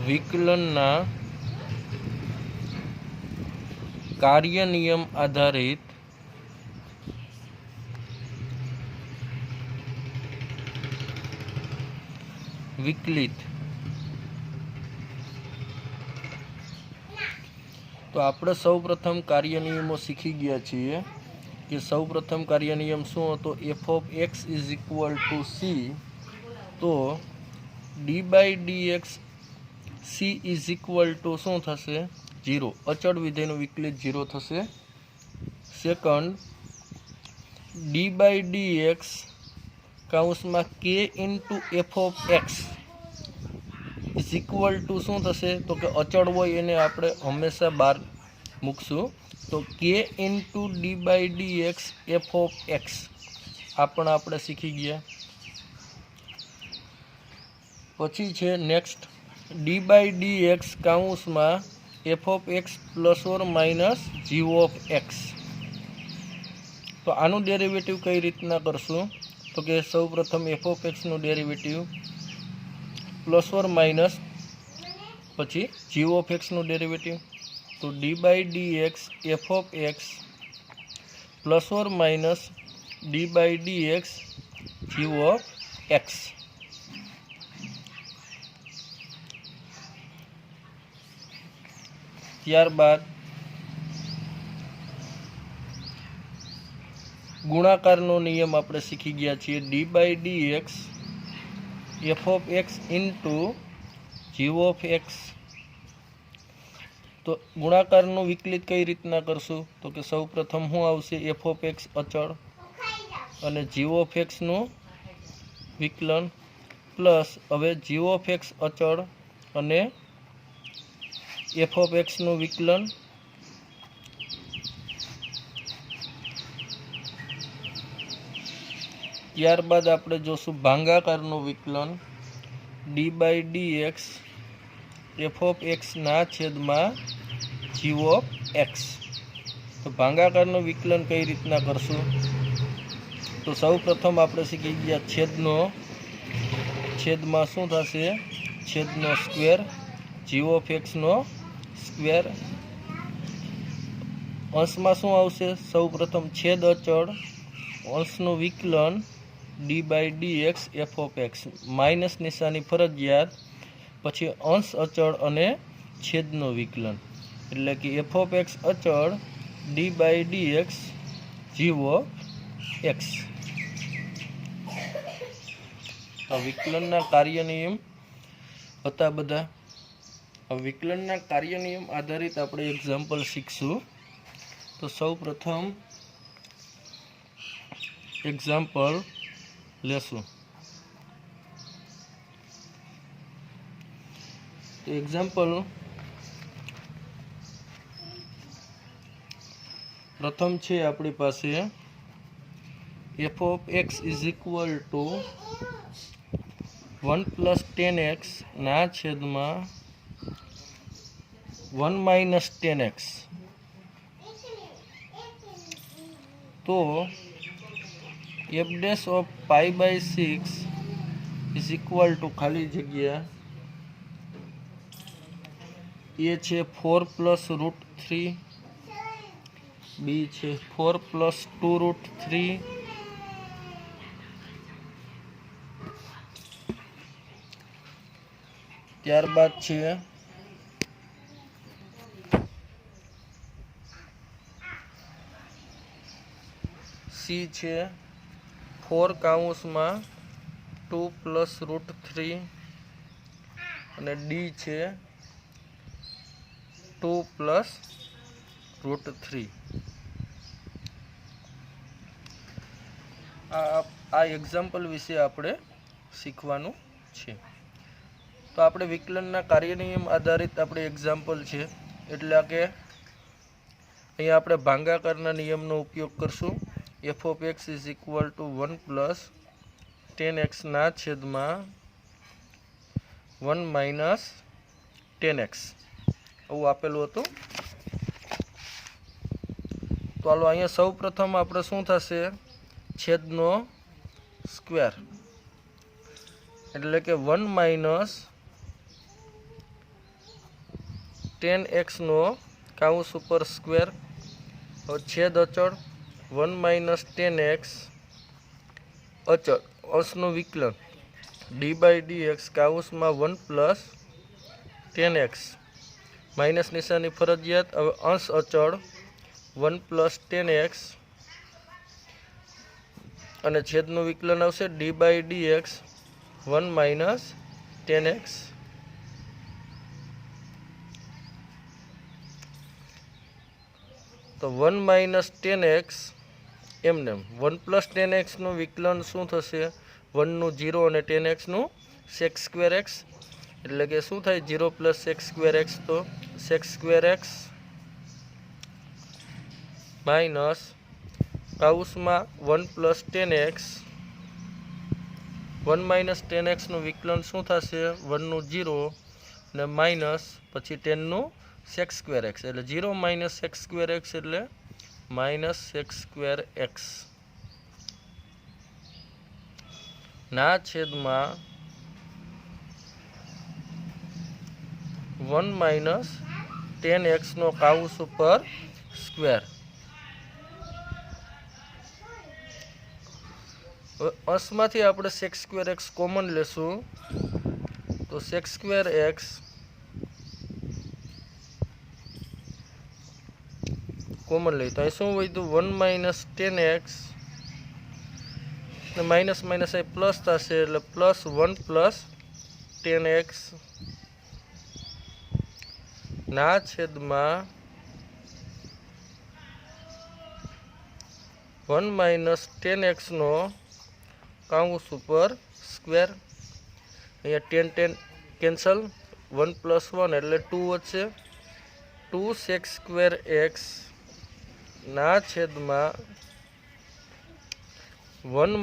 વિકલનના કાર્ય નિયમ આધારિત વિકલિત। તો આપણે સૌપ્રથમ કાર્ય નિયમો શીખી ગયા છીએ કે સૌપ્રથમ કાર્ય નિયમ શું હતો? f of x is equal to c, તો d by dx c is equal to શું થશે? 0। અચળ વિધેયનું વિકલિત 0 થશે। Second, d by dx કાઉન્સમાં k into f of x is equal to શું થશે? તો કે અચળ હોય એને આપણે હંમેશા બહાર મૂકશું। તો k into d by d x f of x આ પણ આપણે શીખી ગયા। પછી છે next d by d x કાઉન્સમાં f of x plus or minus g of x. તો આનું ડેરિવેટિવ કઈ રીતના કરશું? તો કે સૌ પ્રથમ એફ ઓફ એક્સનું ડેરિવેટિવ પ્લસ ઓર માઇનસ પછી જી ઓફ એક્સનું ડેરિવેટિવ। તો d by d x f of x plus or minus d by d x g of x. ત્યારબાદ ગુણાકારનો નિયમ આપણે શીખી ગયા છીએ। D by d x f of x into g of x. તો ગુણાકારનું વિકલિત કઈ રીતના કરશું? તો કે સૌ પ્રથમ શું આવશે? એફ ઓફ એક્સ અચળ અને જી ઓફ એક્સનું વિકલન પ્લસ હવે જી ઓફ એક્સ અચળ અને એફ ઓફ એક્સનું વિકલન ત્યારબાદ આપણે જોશું ભાગાકારનું વિકલન d by d x f of એક્સના છેદમાં જી ઓફ એક્સ। તો ભાગાકારનું વિકલન કઈ રીતના કરશું? તો સૌ પ્રથમ આપણે શીખી ગયા છેદમાં શું થશે? છેદનો સ્ક્વેર જી ઓફ એક્સનો સ્ક્વેર। અંશમાં શું આવશે? સૌ પ્રથમ છેદ અચળ અંશનું વિકલન d by d x f of x minus નિશાની ફરજિયાત પછી અંશ અચળ અને છેદનું વિકલન એટલે કે એફ ઓફ એક્સ અચળ d by d x g of x. આ વિકલનના કાર્ય નિયમ હતા બધા। આ વિકલનના કાર્ય નિયમ આધારિત આપણે એક્ઝામ્પલ શીખશું। તો સૌ પ્રથમ એક્ઝામ્પલ લેશું। તો એક્ઝામ્પલ પ્રથમ છે આપણી પાસે f of x is equal to 1 plus 10x ના છેદમાં 1 માઇનસ 10x। તો f dash of pi by 6 is equal to ખાલી જગ્યા એ છે 4 પ્લસ રૂટ 3, બી છે 4 પ્લસ 2 રૂટ 3, ત્યારબાદ છે સી છે 4 કાઉન્સમાં 2 પ્લસ રૂટ 3 અને ડી છે 2 પ્લસ રૂટ 3। આ એક્ઝામ્પલ વિશે આપણે શીખવાનું છે। તો આપણે વિકલનના કાર્ય નિયમ આધારિત આપણે એક્ઝામ્પલ છે એટલે કે અહીંયા આપણે ભાગાકારના નિયમનો ઉપયોગ કરશું। F of x is equal to 1 plus 10x ના છેદમાં 1 માઇનસ 10x આવું આપેલું હતું। તો હાલો અહીંયા સૌ પ્રથમ આપણે શું થશે? છેદનો સ્ક્વેર એટલે કે 1 માઇનસ 10x નો કાઉન્સ ઉપર સ્ક્વેર, છેદ અચળ 1 - 10x અચળ, અંશનું વિકલન d/dx કાઉન્સમાં 1 + 10x, માઇનસ નિશાની ફરજિયાત. હવે અંશ અચળ 1 + 10x અને છેદનું વિકલન આવશે d/dx 1 - 10x. તો 1 - 10x એમને 1 + 10x નું વિકલન શું થશે? 1 નું 0 અને 10x નું sec²x, એટલે કે શું થાય? 0 + sec²x, તો sec²x માઇનસ કાઉન્સમાં 1 + 10x. 1 - 10x નું વિકલન શું થશે? 1 નું 0 અને માઇનસ પછી 10 નું sec²x, એટલે 0 - sec²x એટલે -sec²x ના છેદમાં 1 - 10x નો કાઉન્સ ઉપર સ્ક્વેર. અંશમાંથી આપણે sec²x કોમન લેશું, તો sec²x કોમન લઈ તો અહીં શું વધ્યું? 1 - 10x ને માઇનસ માઇનસ અહીં પ્લસ થશે, એટલે +1 + 10x ના છેદમાં 1 - 10x નો કાઉન્સ ઉપર સ્ક્વેર. અહીંયા 10 10 કેન્સલ, 1 + 1 એટલે 2 વધશે. 2 sec²x ના છેદમાં 1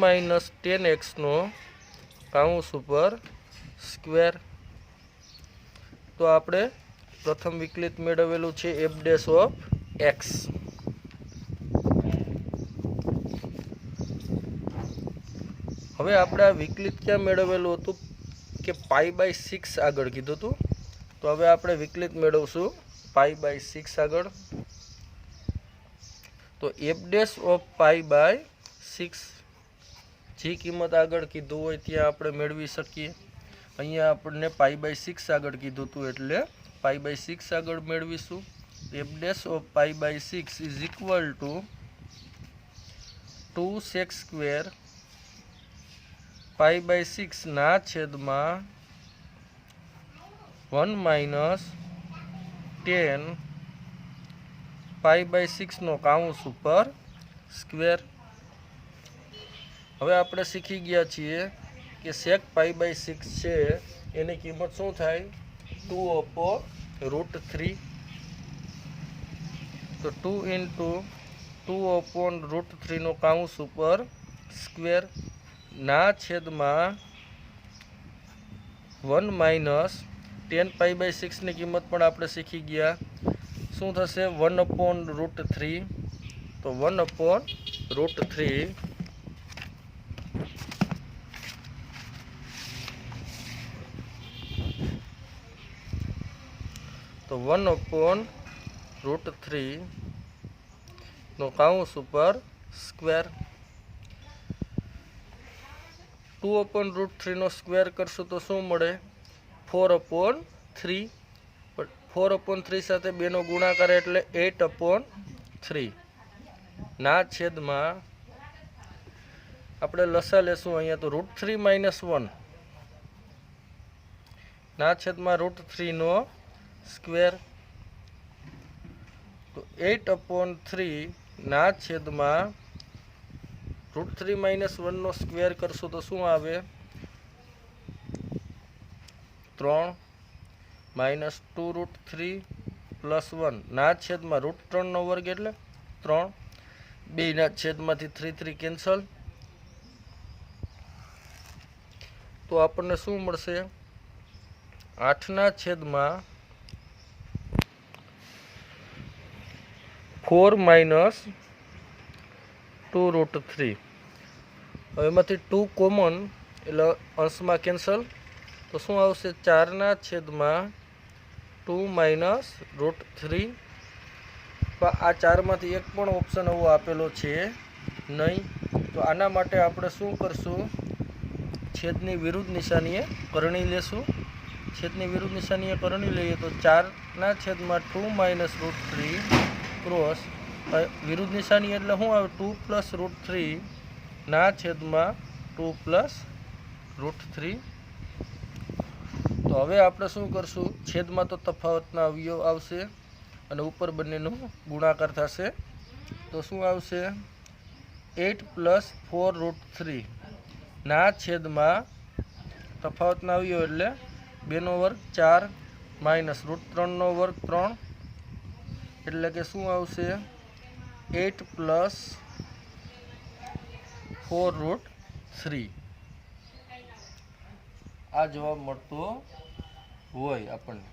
- 10x નો કાઉન્સ ઉપર સ્ક્વેર. તો આપણે પ્રથમ વિકલિત મેળવેલું છે f'(x). હવે આપણે આ વિકલિત ક્યાં મેળવેલું હતું? કે π/6 આગળ કીધું હતું. તો હવે આપણે વિકલિત મેળવશું π/6 આગળ. તો f'(π/6) જે કિંમત આગળ કીધું હોય ત્યાં આપણે મેળવી શકીએ. અહીંયા આપણને π/6 આગળ કીધું હતું એટલે π/6 આગળ મેળવીશું. f'(π/6) = 2 sec² π/6 ના છેદમાં 1 - 10 π/6 નો કાઉન્સ ઉપર સ્ક્વેર. હવે આપણે શીખી ગયા છીએ કે sec π/6 છે એની કિંમત શું થાય? 2/√3. તો 2 × 2/√3 નો કાઉન્સ ઉપર સ્ક્વેર ના છેદમાં 1 - 10 π/6 ની કિંમત પણ આપણે શીખી ગયા. શું થશે? 1/√3. તો 1/√3 તો 1/√3 નો કાઉન્સ ઉપર સ્ક્વેર. 2/√3 નો સ્ક્વેર કરશું તો શું મળે? 4/3. 4/3 સાથે 2 નો ગુણાકાર એટલે 8/3 ના છેદમાં આપણે લસા લેશું અહીંયા, તો √3 - 1 ના છેદમાં √3 નો સ્ક્વેર. તો 8/3 ના છેદમાં √3 - 1 નો સ્ક્વેર કરશું તો શું આવે? 3 -2√3 + 1 ના છેદમાં √3 નો વર્ગ એટલે 3. 2 ના છેદમાંથી 3 કેન્સલ. તો આપણને શું મળશે? 8 ના છેદમાં 4 - 2√3. હવે એમાંથી 2 કોમન એટલે અંશમાં કેન્સલ. તો શું આવશે? 4 ના છેદમાં 2 માઇનસ √3। આ ચારમાંથી એક પણ ઓપ્શન એવો આપેલો છે નહીં, તો આના માટે આપણે શું કરશું, છેદની વિરુદ્ધ નિશાનીએ કરણી લેશું। છેદની વિરુદ્ધ નિશાનીએ કરણી લઈએ તો 4/2 માઇનસ √3 ક્રોસ વિરુદ્ધ નિશાની એટલે શું આવે, 2 પ્લસ √3 ના છેદમાં 2 પ્લસ √3। તો હવે આપણે શું કરશું, છેદમાં તો તફાવતના અવયવ આવશે અને ઉપર બંનેનો ગુણાકાર થશે, તો શું આવશે 8 પ્લસ 4√3 ના છેદમાં તફાવતના અવયવ એટલે 2 નો વર્ગ 4 માઇનસ √3 નો વર્ગ 3 એટલે કે શું આવશે 8 પ્લસ 4√3। આ જવાબ મળતો હોય આપણને।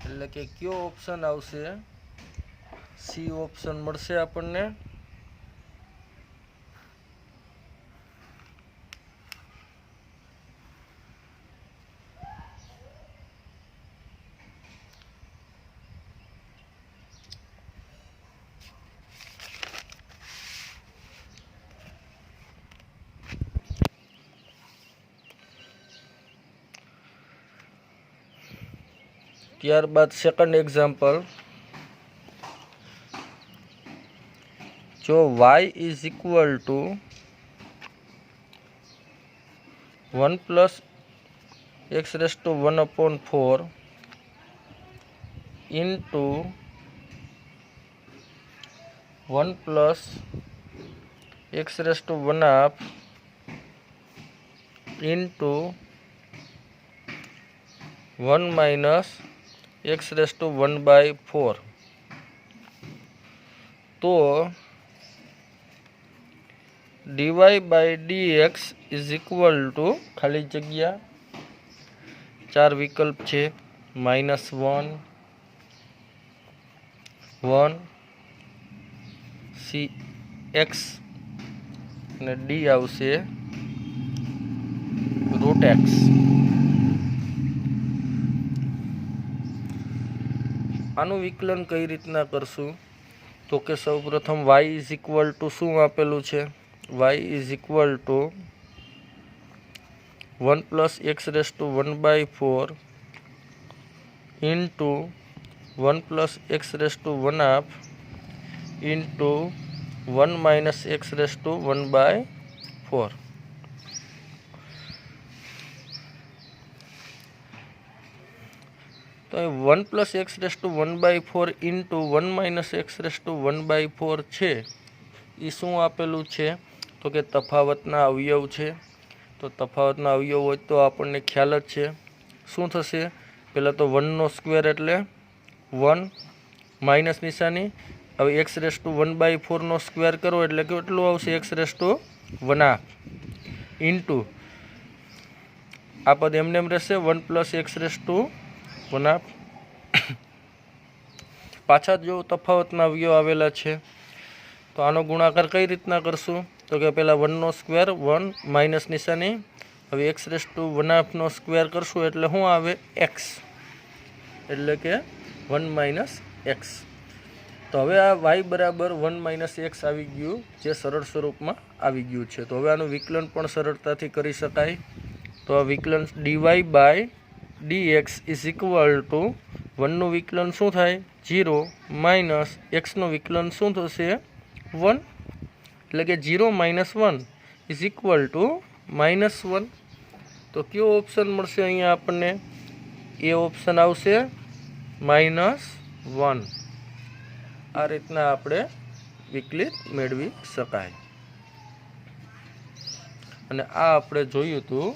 એટલે કે કયો ઓપ્શન આવશે, સી ઓપ્શન મળશે આપણને। ત્યારબાદ સેકન્ડ એક્ઝામ્પલ, જો y is equal to 1 plus x⁴ into 1 plus x⁴ into 1 minus x⁴ તો dy by dx is equal to ખાલી જગ્યા 4 વિકલ્પ છે, -1 1 c x અને d આવશે √x। આનું વિકલન કઈ રીતના કરશું, તો કે સૌપ્રથમ y ઇઝ ઇક્વલ ટુ શું આપેલું છે, y is equal to 1 plus x⁴ into 1 plus x⁴ into 1 minus x⁴ તો 1 plus x⁴ into 1 minus x⁴ છે એ શું આપેલું છે, તો કે તફાવતના અવયવ છે। તો તફાવતના અવયવ હોય તો આપણને ખ્યાલ જ છે શું થશે, પહેલાં તો 1 નો સ્ક્વેર એટલે 1 માઇનસ નિશાની, હવે x⁴ નો સ્ક્વેર કરો એટલે કેટલું આવશે x⁴ ઇન્ટુ આ પદ એમને એમ રહેશે 1 પ્લસ x⁴ પાછા જો તફાવતના અવયવ આવેલા છે તો આનો ગુણાકાર કઈ રીતના કરશું, તો કે પહેલાં 1 નો સ્ક્વેર 1 માઇનસ નિશાની, હવે x⁴ નો સ્ક્વેર કરશું એટલે શું આવે x, એટલે કે 1 માઇનસ x। તો હવે આ y બરાબર 1 - x આવી ગયું, જે સરળ સ્વરૂપમાં આવી ગયું છે. તો હવે આનું વિકલન પણ સરળતાથી કરી શકાય. તો આ વિકલન dy by dx is equal to 1નું વિકલન શું થાય 0 માઇનસ xનું વિકલન શું થશે 1, એટલે કે 0 - 1 ઇઝ ઇક્વલ ટુ -1. તો કયો ઓપ્શન મળશે અહીંયા આપણને? એ ઓપ્શન આવશે -1. આ રીતના આપણે વિકલિત મેળવી શકાય. અને આ આપણે જોયું હતું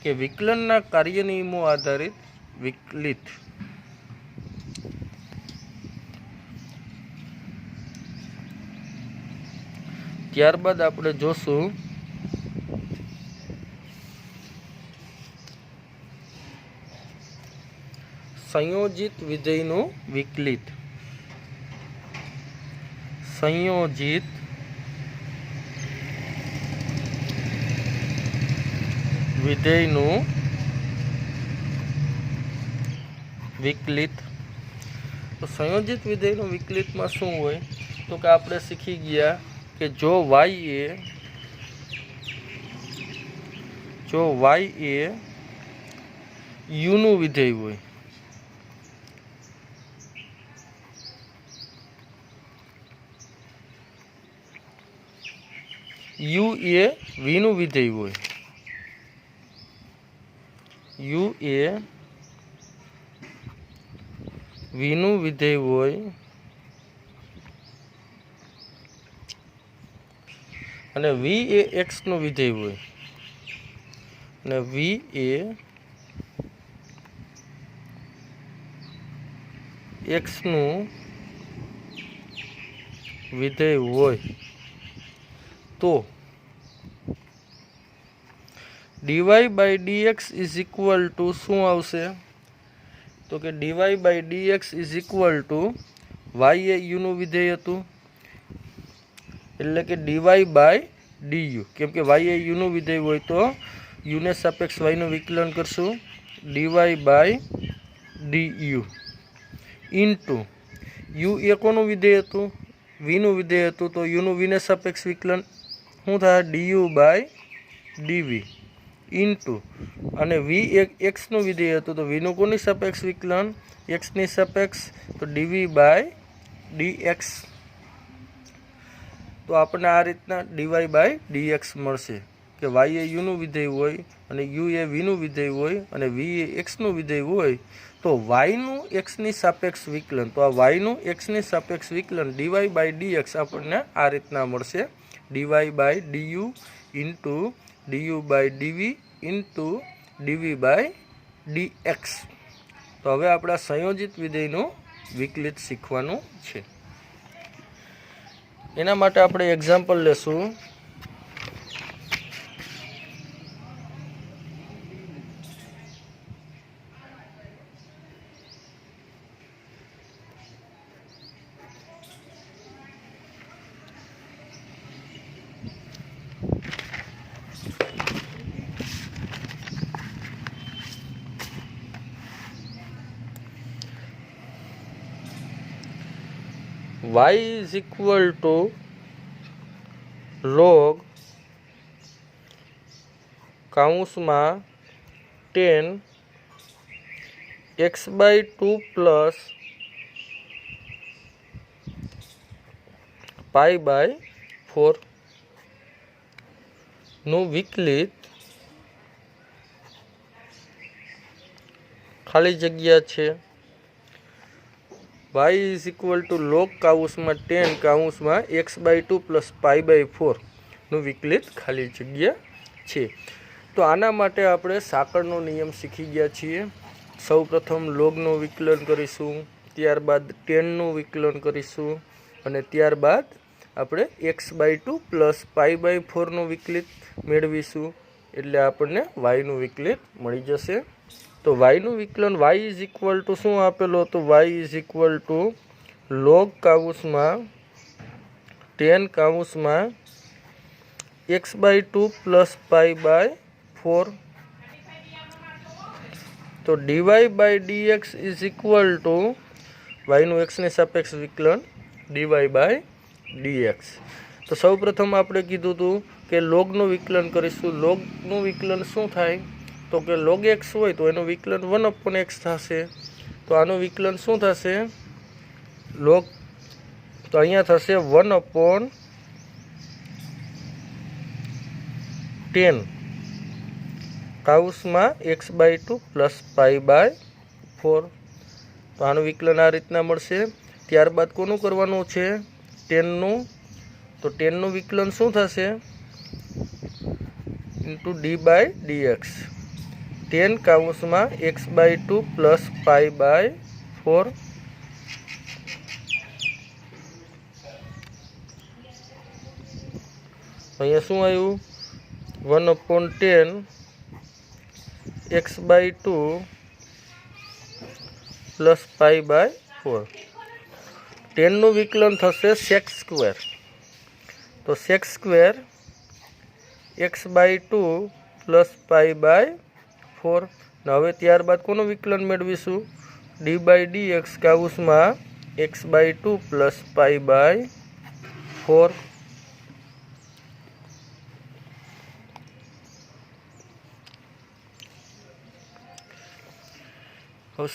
કે વિકલનના કાર્ય નિયમો આધારિત વિકલિત. ત્યારબાદ આપણે જોશું સંયોજિત વિધેયનું વિકલિત. સંયોજિત વિધેયનું વિકલિત. તો સંયોજિત વિધેયનું વિકલિતમાં શું હોય? તો કે આપણે શીખી ગયા કે જો y એ u નું વિધેય હોય, u એ v નું વિધેય હોય, u એ v નું વિધેય હોય અને v એ x નું વિધેય હોય, અને v એ x નું વિધેય હોય, તો dy by dx is equal to શું આવશે? તો કે dy by dx is equal to y એ u નું વિધેય હતું, એટલે કે dy બાય du. કેમ કે y એ u નું વિધેય હોય તો u ને સાપેક્ષ y નું વિકલન કરશું, dy by du into u એ કોનું વિધેય હતું? v નું વિધેય હતું, તો u નું v ને સાપેક્ષ વિકલન શું થાય? du બાય dv ઇન્ટુ, અને v એક x નું વિધેય હતું તો v નું કોની સાપેક્ષ વિકલન? x ની સાપેક્ષ, તો dv બાય dx. તો આપણને આ રીતના dy બાય dx મળશે કે y એ u નું વિધેય હોય અને u એ v નું વિધેય હોય અને v એ x નું વિધેય હોય, તો y નું x ની સાપેક્ષ વિકલન, તો આ y નું x ની સાપેક્ષ વિકલન dy બાય dx આપણને આ રીતના મળશે, dy by du into du by dv into dv by dx. તો હવે આપણે સંયોજિત વિધેયનું વિકલિત શીખવાનું છે. એના માટે આપણે એક્ઝામ્પલ લેશું. y is equal to log કાઉન્સમાં 10 x/2 પ્લસ π/4 નું વિકલિત ખાલી જગ્યા છે. y is equal to log કાઉન્સમાં 10 કાઉન્સમાં x/2 પ્લસ π/4 નું વિકલિત ખાલી જગ્યા છે. તો આના માટે આપણે સાંકળનો નિયમ શીખી ગયા છીએ. સૌપ્રથમ લોગનું વિકલન કરીશું, ત્યારબાદ 10નું વિકલન કરીશું અને ત્યારબાદ આપણે x/2 પ્લસ π/4 નું વિકલિત મેળવીશું, એટલે આપણને yનું વિકલિત મળી જશે. તો yનું વિકલન y ઇઝ ઇક્વલ ટુ શું આપેલો હતો? y is equal to log કાઉન્સમાં 10 કાઉન્સમાં x/2 પ્લસ π/4. તો dy by dx is equal to yનું x ની સાપેક્ષ વિકલન dy/dx। तो सौ प्रथम आपणे कीधुं हतुं के लॉगनुं विकलन करीशुं। लॉगनुं विकलन शुं थाय तो के log x होय तो एनुं विकलन 1/x थशे। तो आनुं विकलन शुं थशे log, तो अहींया थशे 1/10 काउंसमां x/2 प्लस π/4। तो आनुं विकलन आ रीतना मळशे। त्यारबाद कोनुं करवानुं छे 10 नुं। तो 10 नुं विकलन शुं थशे इंटू d/dx 10 काउंसमां x/2 प्लस π/4। अहींया शुं आव्युं 1/10 x/2 प्लस π/4। 10 નું વિકલન થશે sec સ્ક્વેર। તો sec સ્ક્વેર x/2 પ્લસ π/4। હવે ત્યારબાદ કોનું વિકલન મેળવીશું d/dx કાઉસમાં x/2 plus π/4।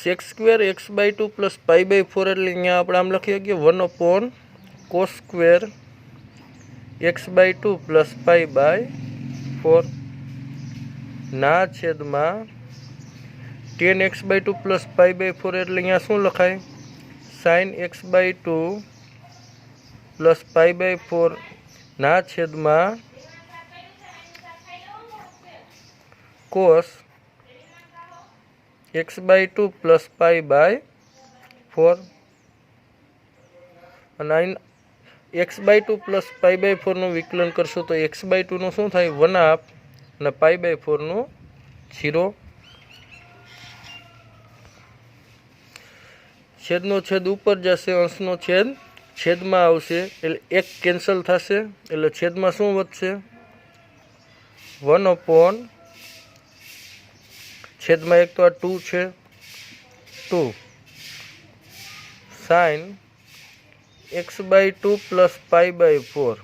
sec square x/2 plus π/4 એટલે અહીંયા આપણે આમ લખી શકીએ 1/cos સ્ક્વેર x/2 પ્લસ π/4 ના છેદમાં 10x/2 પ્લસ π/4 એટલે અહીંયા શું લખાય sin x/2 પ્લસ π/4 ના છેદમાં cos x/2 प्लस π/4 અને x/2 प्लस π/4 નું વિકલન કરશો તો x/2 નું શું થાય 1/2 અને π/4 નું 0। છેદનો છેદ ઉપર જશે અંશનો છેદ છેદમાં આવશે એટલે એક કેન્સલ થશે એટલે છેદમાં શું વધશે 1/, छेदमां एक तो आ 2 छे 2 sin x/2 प्लस π/4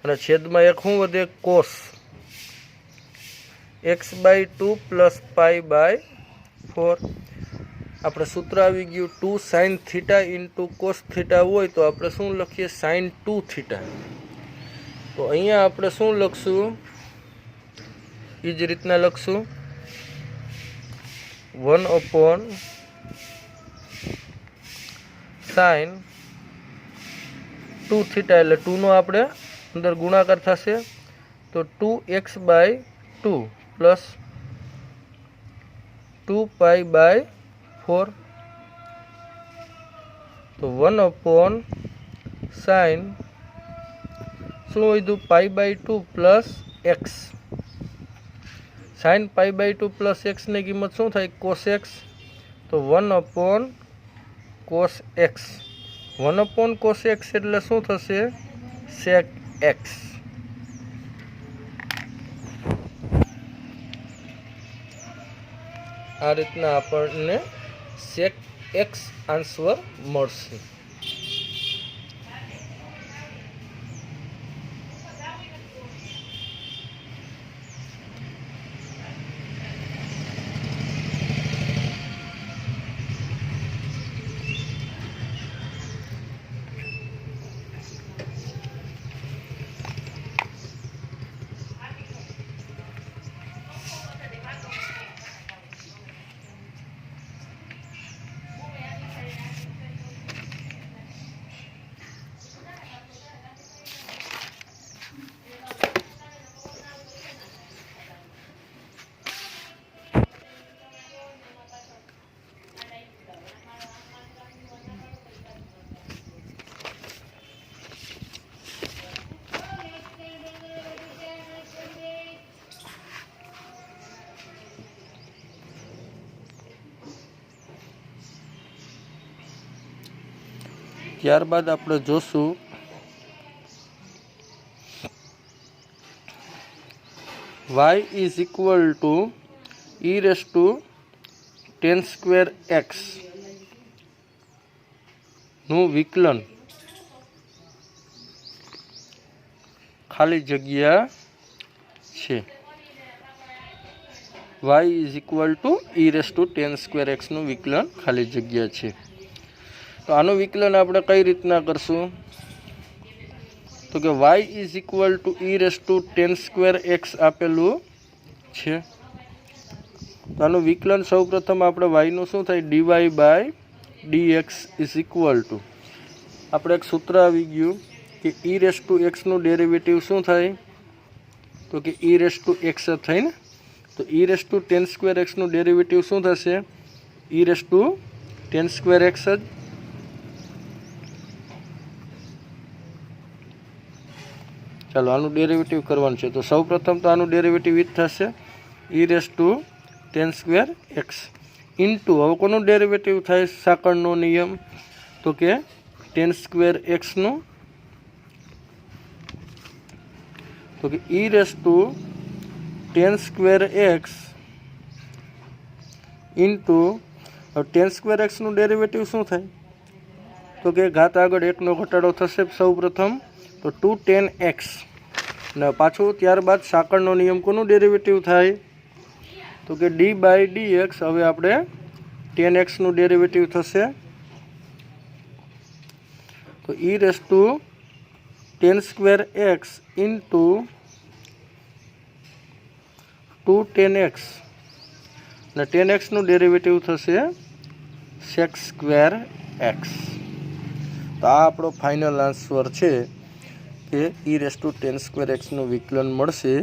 અને છેદમાં એક શું વધે cos x/2 प्लस π/4। આપણે સૂત્ર આવી ગયું 2 sin θ ઇન્ટુ cos θ હોય તો આપણે શું લખીએ sin 2θ। તો અહીંયા આપણે શું લખશું એ જ રીતના લખશું 1/sin टू थीटा એટલે 2 નો આપણે અંદર ગુણાકાર થશે તો 2x/2 પ્લસ 2π/4 તો 1/sin શું વધ્યું π/2 plus x sin π/2 plus x ની કિંમત શું થાય cos x તો 1/cos x 1/cos x એટલે શું થશે sec x। આ રીતના આપણને sec x આન્સર મળશે। ત્યારબાદ આપણે જોશું y is equal to e raised to 10 square x નું વિકલન खाली जग्या छे। y is equal to e⁻⁻² નું વિકલન ખાલી જગ્યા છે। તો આનું વિકલન આપણે કઈ રીતના કરશું? તો કે y is equal two e⁻⁻² આપેલું છે। તો આનું વિકલન સૌપ્રથમ આપણે y નું શું થાય? dy/dx ઇઝ ઇક્વલ ટુ આપણે એક સૂત્ર આવી ગયું કે e⁻x નું ડેરિવેટિવ શું થાય? તો કે e⁻x થાય ને। तो e⁻⁻² નું ડેરિવેટિવ શું થશે? e⁻⁻² જ। ચાલો આનું ડેરિવેટિવ કરવાનું છે। તો સૌપ્રથમ તો આનું ડેરિવેટિવ જ થશે e⁻⁻² ઇન્ટુ હવે કોનું ડેરિવેટિવ થાય? સાંકળનો નિયમ તો કે tan² નું તો કે e⁻⁻x ઇન્ટુ tan² નું ડેરિવેટિવ શું થાય? તો કે ઘાત આગળ 1 નો ઘટાડો થશે સૌપ્રથમ તો 2 tan x ને પાછું ત્યારબાદ સાંકળનો નિયમ કોનું ડેરિવેટિવ થાય? તો કે d/dx હવે આપણે tan x નું ડેરિવેટિવ થશે તો e⁻⁻tan² ઇન્ટુ 2 tan x ને tan x નું ડેરિવેટિવ થશે sec² x। તો આ આપણો ફાઇનલ આન્સર છે કે e⁻⁻tan² નું વિકલન મળશે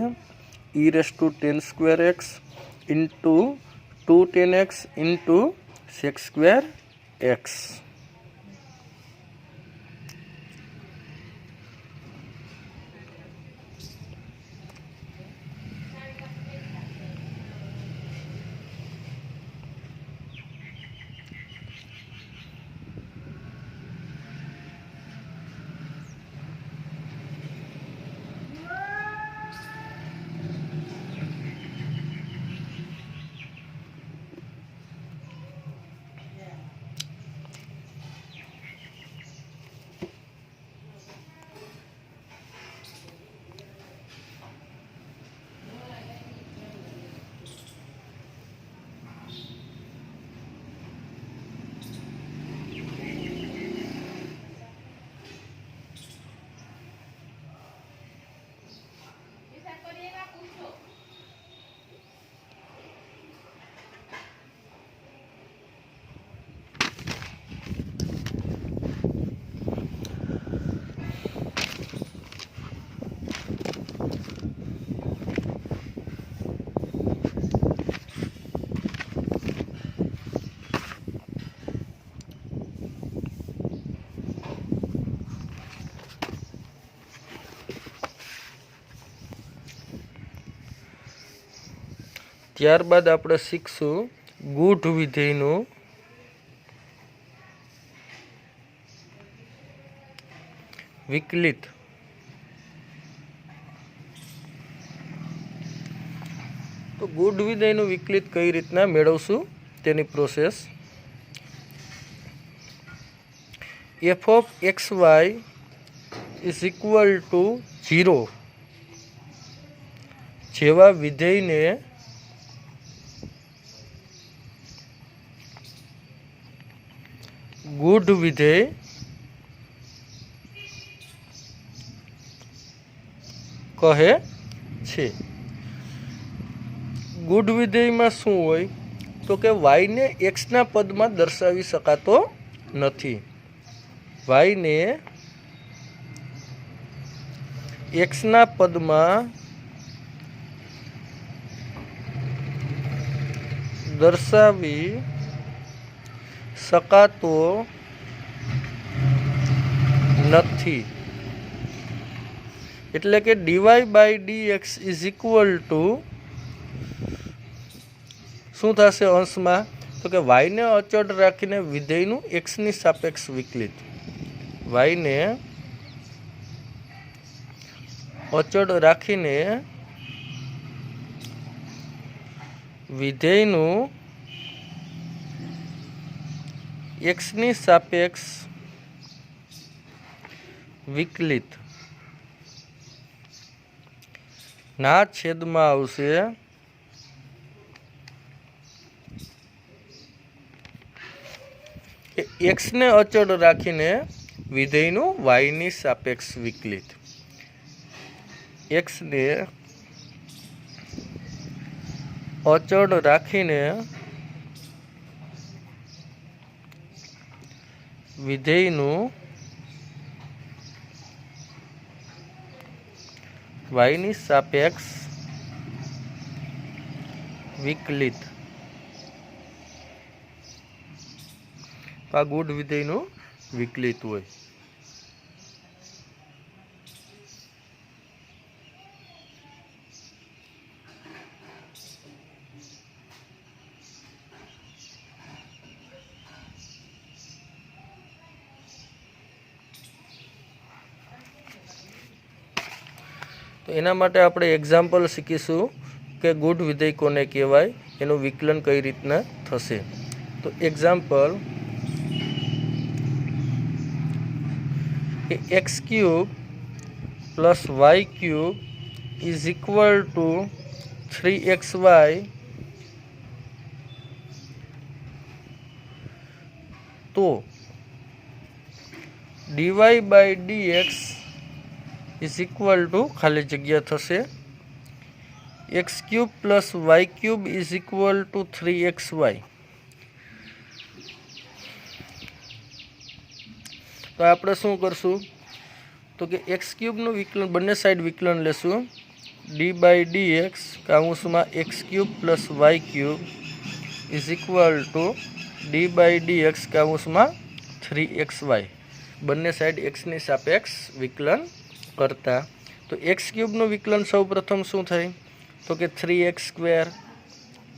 e⁻⁻tan² into 2 tan x into sec² x। ત્યારબાદ આપણે શીખશું ગૂઢ વિધેયનું વિકલિત। તો ગૂઢ વિધેયનું વિકલિત કઈ રીતના મેળવશું તેની process. f(xy) is equal two 0 જેવા વિધેયને ગૂઢ વિધેય કહે છે। ગૂઢ વિધેયમાં શું હોય? તો કે y ને x ના પદમાં દર્શાવી શકાતો નથી। y ને x ના પદમાં દર્શાવી શકાતો નથી। એટલે કે dy/dx ઇઝ ઇક્વલ ટુ શું થશે અંશમાં? તો કે y ને અચળ રાખીને વિધેયનું x ની સાપેક્ષ વિકલિત। y ને અચળ રાખીને વિધેયનું x ની સાપેક્ષ વિકલિત। ના છેદમાં આવશે एक्स ने अचल राखीने विधेयनु वाय नी सापेक्ष विकलित। एक्स ने अचल राखीने विधेयनु वाय नी सापेक्ष विकलित। आ गुण विधेयनु विकलित होय। तो एना माटे आपणे एक्जाम्पल शीखीशुं के गुण विधेय कोने कहेवाय, एनुं विकलन कई रीतना थशे। तो example x cube plus y cube is equal to 3xy तो dy by dx is equal to खाली जग्या थशे x cube plus y cube is equal to 3xy। तो आपणे शुं करशुं तो कि एक्स क्यूबनुं विकलन बंने साइड विकलन लेशुं डी बाय डी एक्स काउंसमां x cube plus y cube is equal to d by d x काउंसमां 3xy बंने साइड एक्स नी सापेक्ष विकलन करता। तो एक्स क्यूबनुं विकलन सौ प्रथम शुं थाय तो कि 3x²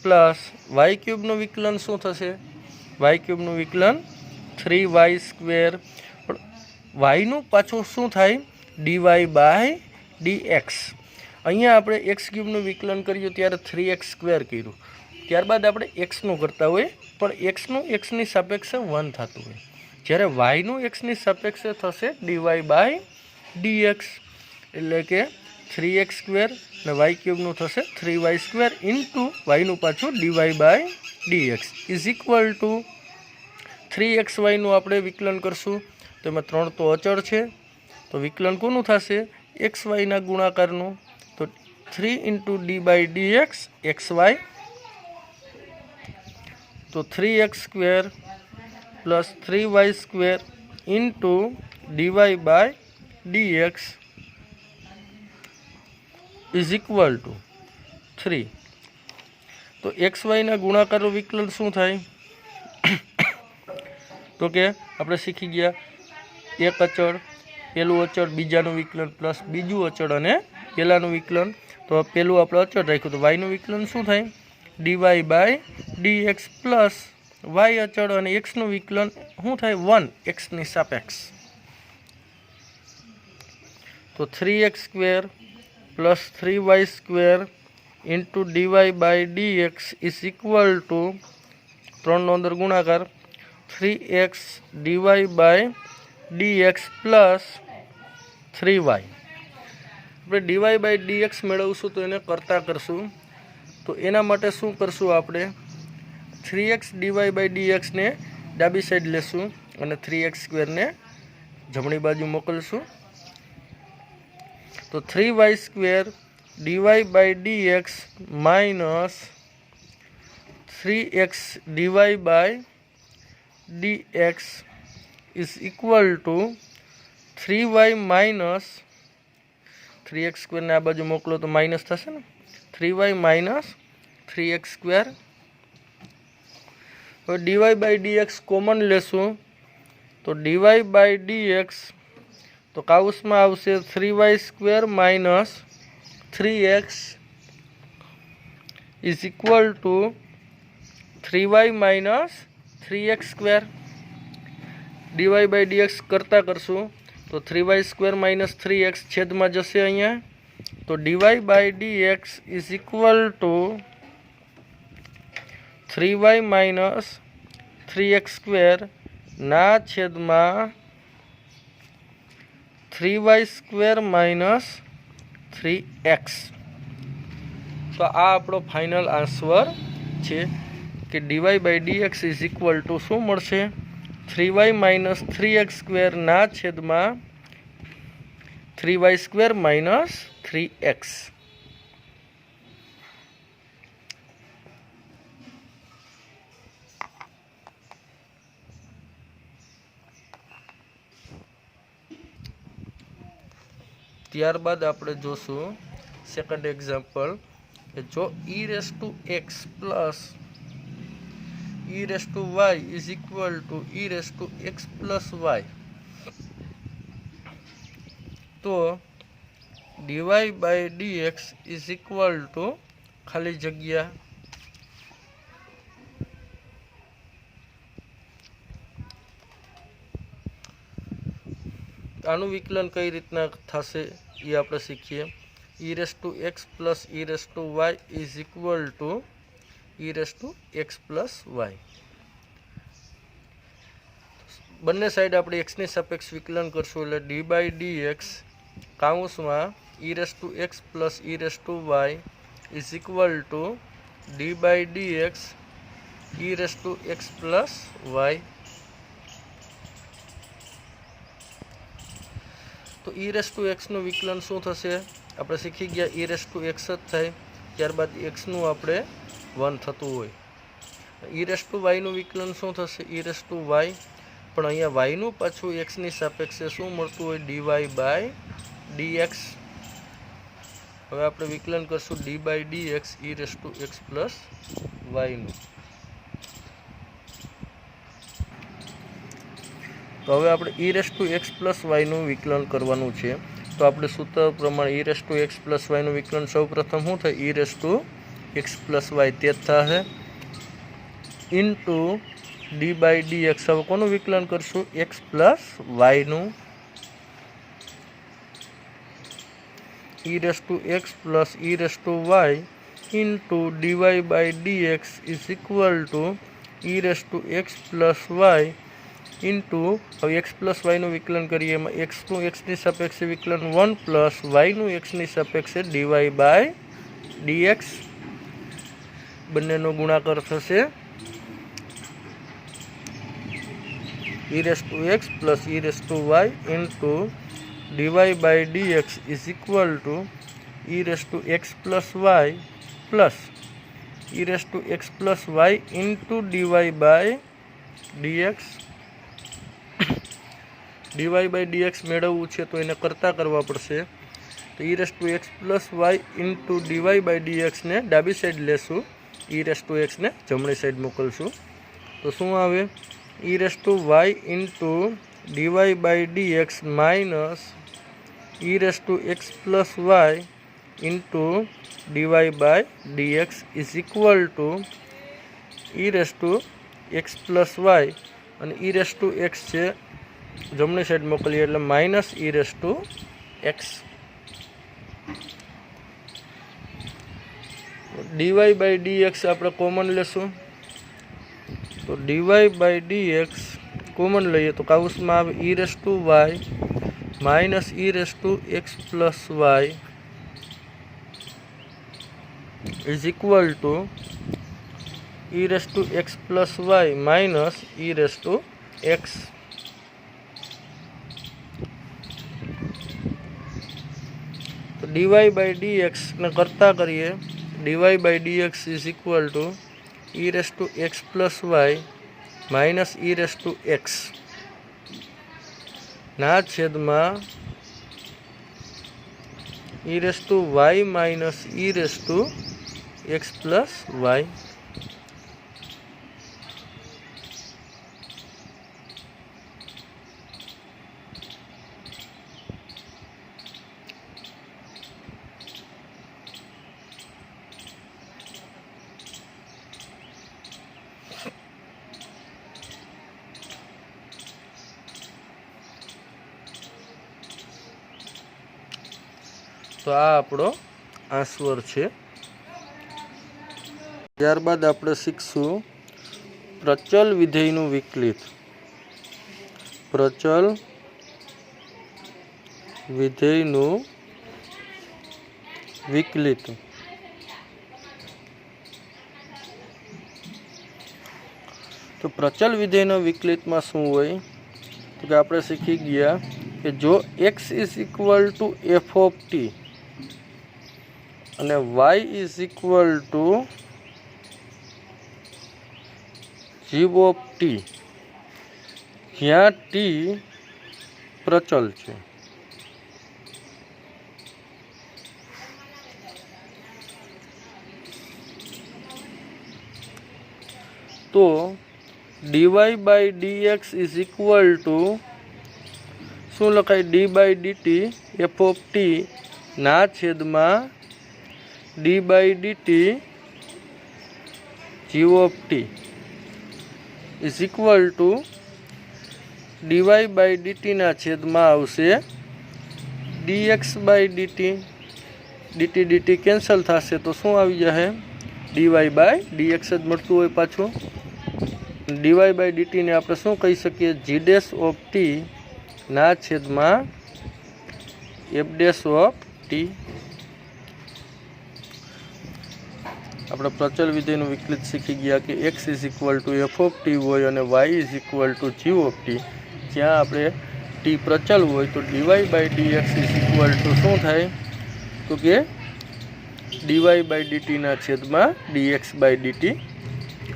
प्लस वाय क्यूबनुं विकलन शुं थशे वाय क्यूबनुं विकलन 3y²। वाय नु पाछो शू थाय dy बाय dx। अहींया आपणे एक्स क्यूबनुं विकलन कर्युं त्यारे 3x² कर्युं त्यारबाद आपणे एक्स नुं करता होय पण एक्स नुं एक्स नी सापेक्षे 1 थतुं होय ज्यारे वाय नुं एक्स नी सापेक्षे थशे dy बाय dx एटले के 3x² ने वाय क्यूबनुं थशे 3y² इंटू वाय नुं पाछुं dy by dx is equal to 3xy नुं आपणे विकलन करशुं तो एमां 3 तो अचल है तो विकलन कोनु थशे xy ना गुणाकारनु तो 3 into d by d x y तो 3x² plus 3y² into d y by d x is equal to 3। तो xy ना गुणाकारो विकलन शुं थाय तो के आपणे शीखी गया एक अचल पेलू अचल बीजानु विकलन प्लस बीजू अचल अने पेलानु विकलन। तो पेलू आपणे अचल राख्युं तो वाय नु विकलन शुं थाय dy by dx plus y अचल अने x नु विकलन शुं थाय 1 x नी सापेक्ष। तो 3x² plus 3y² into dy by dx is equal to 3 नो अंदर गुणाकार 3x dy by dx plus 3y। આપણે dy बाय dx મેળવશું તો એને કરતા કરશું તો એના માટે શું કરશું આપણે 3x dy બાય dx ને ડાબી સાઈડ લેશું અને 3x² ને જમણી બાજુ મોકલશું તો 3y² dy by dx minus 3x dy by dx is equal to 3y minus 3x² ने आ बाजू मोकलो तो माइनस थशे ने 3y माइनस 3x²। तो dy बाय dx कॉमन लेशुं तो dy बाय dx तो काउस में आवशे 3y² minus 3x is equal to 3y minus 3x²। dy by dx करता करशुं तो 3y² माइनस 3x छेद में जशे अहींया तो dy by dx is equal to 3y minus 3x² ना छेद में 3y² माइनस 3x। तो आ आपणो फाइनल आंसर छे कि dy by dx is equal to शू मळशे 3y माइनस 3x स्क्वेर ना छेद में 3y स्क्वेर माइनस 3x। ત્યારબાદ આપણે જોશું સેકન્ડ એક્ઝામ્પલ કે જો e raise to x plus e raise to y is equal to e raise to x plus y, તો dy by dx is equal to ખાલી જગ્યા આનું વિકલન કઈ રીતના થશે એ આપણે શીખીએ। e raise to x plus e raise to y is equal to e raise to x plus y। બંને સાઈડ આપણે x ની સાપેક્ષ વિકલન કરશું એટલે d બાય dx કાઉન્સમાં e raise to x plus e raise to y is equal to d by dx e raise to x plus y। तो e raise to x નું વિકલન શું થશે આપણે શીખી ગયા e રેસ ટુ x જ થાય, ત્યારબાદ x નું આપણે 1 થતું હોય। e રેસ ટુ y નું વિકલન શું થશે e રેસ ટુ y, પણ અહીંયા y નું પાછું x ની સાપેક્ષે શું મળતું હોય dy બાય dx। હવે આપણે વિકલન કરશું d by dx e raise to x plus y નું। तो हवे आपणे e raise to x plus y નું વિકલન કરવાનું છે। તો આપણે સૂત્ર પ્રમાણે e raise to x plus y નું વિકલન સૌ પ્રથમ શું થાય e raise to x plus y તે જ થશે ઇન્ટુ ડી બાય dx। હવે કોનું વિકલન કરશું એક્સ પ્લસ વાય નું e raise to x plus e raise to y into dy by dx is equal to e raise to x plus y into अब x plus y નું વિકલન કરીએ એમાં एक्स નું एक्स ની સાપેક્ષે વિકલન 1 પ્લસ y નું x ની સાપેક્ષે dy બાય dx બંનેનો ગુણાકાર થશે e raise to x plus e raise to y into dy by dx is equal to e raise to x plus y plus e raise to x plus y into dy by dx। dy by dx મેળવવું છે તો એને કરતા કરવા પડશે તો e raise to x plus y into dy by dx ને ડાબી સાઈડ લેશું e રેસ ટુ x ને જમણી સાઈડ મોકલશું તો શું આવે e raise to y into dy by dx minus e raise to x plus y into dy by dx is equal to e raise to x plus y અને e raise to x છે જમણી side મોકલીએ એટલે minus e raise to x. dy by dx આપણે common લેશું તો dy by dx common લઈએ તો કાઉન્સમાં આવે e raise to y minus e raise to x plus y is equal to e raise to x plus y minus e raise to x. dy by dx ने करता करिए dy by dx is equal to e raise to x plus y minus e raise to x ना छेद में e raise to y minus e raise to x plus y. तो आ आपणो answer छे। ત્યારબાદ આપણે શીખશું પ્રચલ વિધેયનું વિકલિત। પ્રચલ વિધેયનું વિકલિત तो प्रचल विधेयना विकलितमां शुं होय तो कि आपणे शीखी गया कि जो x is equal to f of t અને y is equal to g of t જ્યાં t प्रचल છે तो dy by dx is equal to शू लखाय d by dt f of t ना छेद में d by dt g of t is equal to dy by dt ना छेद में आवशे dx by dt dt dt cancel थशे तो शू आवी जाए dy बाय dx ज मळतुं होय पाछुं dy बाय dt ने आपणे शू कही सकीए g डैश ऑफ t ना छेद में f डैश ऑफ t આપણે પ્રચલ વિધેયનું વિકલિત શીખી ગયા કે x is equal to f of t હોય અને y is equal to g of t જ્યાં આપણે ટી પ્રચલ હોય તો dy by dx is equal to શું થાય તો કે ડીવાય બાય ડીટીના છેદમાં dx બાય dt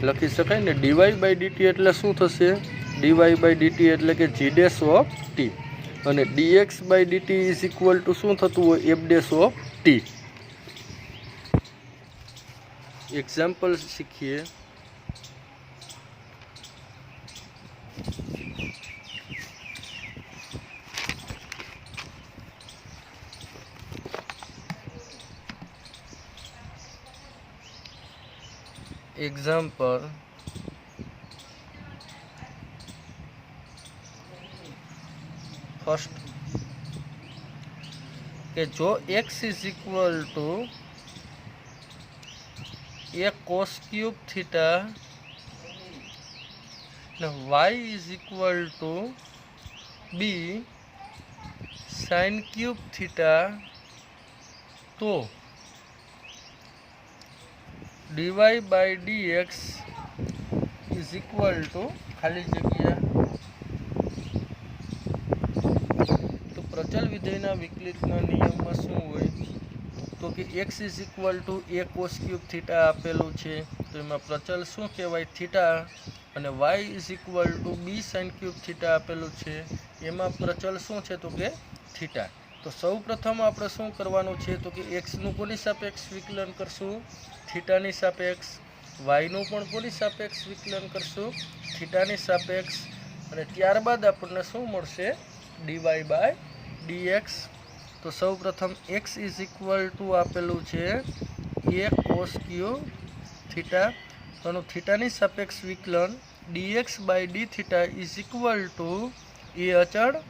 લખી શકાય ને ડીવાય બાય dt એટલે શું થશે ડીવાય બાય dt એટલે કે જી ડેશ ઓફ ટી અને dx by dt is equal to શું થતું હોય f dash of t example सीखिए एग्जाम्पल फर्स्ट के जो x is equal to a cos cube theta y is equal to b sine cube theta तो dy by dx is equal to खाली जगह तो प्रचल विधेयना विकलितना नियममां शुं होय तो कि x is equal to a cos cube theta आपेलू है तो एम प्रचल शू कहवाय थीटा और y is equal to b sine cube theta आपेलू है एम प्रचल शू है तो कि थीटा तो सौ प्रथम आपणे शू करवानुं छे तो कि x नु कोनी सापेक्ष विकलन करशुं थीटानी सापेक्ष y नु पण कोनी सापेक्ष विकलन करशुं थीटानी सापेक्ष अने त्यारबाद आपणे शू मळशे dy बाय dx तो सौ प्रथम x इज इक्वल टू आपेलू है ए कोस क्यूब थीटा तो थीटानी सापेक्ष विकलन dx by d theta is equal to a अचल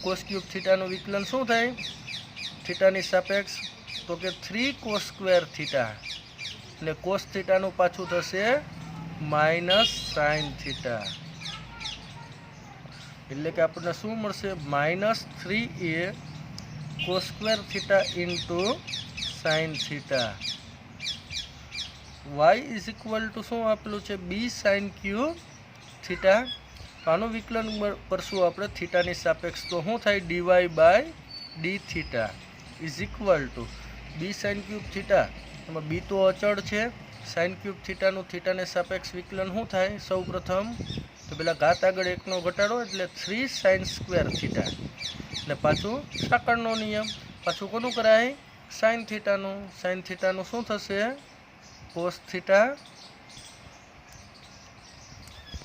कोस क्यूब थीटानु विकलन शू थाय थीटानी सापेक्ष तो कि 3 कोस स्क्वेर थीटा ने कोस थीटानु पाछुं थशे माइनस साइन थीटा एटले के आपणे शू मळशे -3a cos square theta into sine theta y is equal to शू आपेलू है बी साइन क्यूब थीटा आनु विकलन करशुं आपणे थीटानी सापेक्ष तो शू थाय dy by d theta is equal to b sine cube theta एमां बी तो अचल है साइन क्यूब थीटानु थीटाने सापेक्ष विकलन शू थाय सौ प्रथम तो पेला घात आगळ 1 नो घटाडो एटले 3 साइन स्क्वेर थीटा ने पाछू साकळनो नियम पाछू कोनु कराय साइन थीटानु शुं थशे कोस थीटा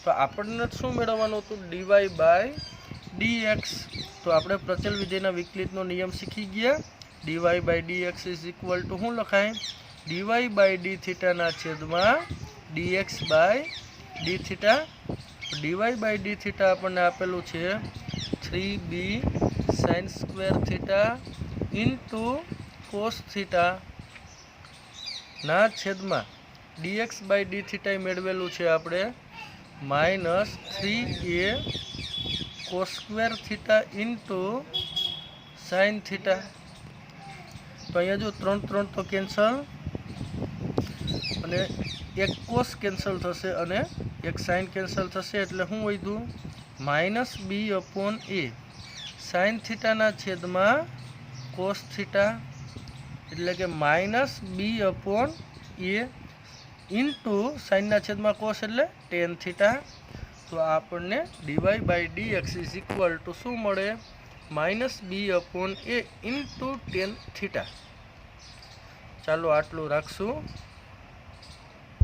तो आपणे शुं मेळववानुं तो dy बाय dx तो आपणे प्रचल विधेयना विकलितनो नियम शीखी गया dy by dx is equal to शुं लखाय dy बाय d थीटा ना छेदमां dx by d theta dy by d theta आपणे आपेलू छे 3b sine square theta into cos theta ना छेद में dx बाय डी थीटा मेळवेलू है आपणे -3a cos square theta into sine theta तो अहींया जो 3 3 तो कैंसल अने एक कोस कैंसल थशे अने एक साइन कैंसल थशे एटले शुं वध्युं -b/a साइन थीटाना छेदमां कोस थीटा एटले के -b/a इंटू साइनना छेदमां कोस एटले टेन थीटा। तो आपने dy/dx इज इक्वल टू शू मळे -b/a इंटू टेन थीटा। चालो आटलू राखशू।